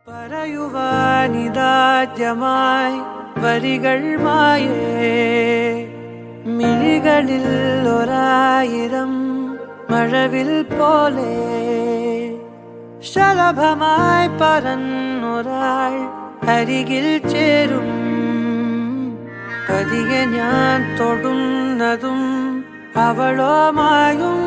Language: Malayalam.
പറയുവാനിതാദ്യമായി വരികൾ മായേ മിഴികളിൽ ഒരായിരം മഴവിൽ പോലെ ശലഭമായി പറന്നൊരാൾ അരികിൽ ചേരും പതിയെ ഞാൻ തൊടുന്നതും അവളോ മായും